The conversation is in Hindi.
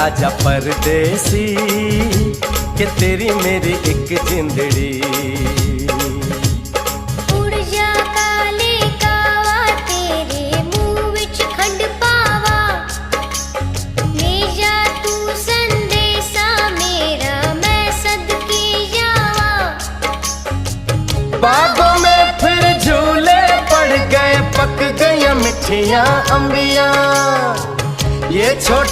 आजा परदेसी कि तेरी मेरी एक जिंदड़ी। उड़ जा काले कावा तेरे मुंह विच खंड पावा, ले जा तू संदेशा मेरा मैं सदके जावा। बागों में फिर झूले पड़ गए, पक गई मिठियां अंबियां, ये छोटा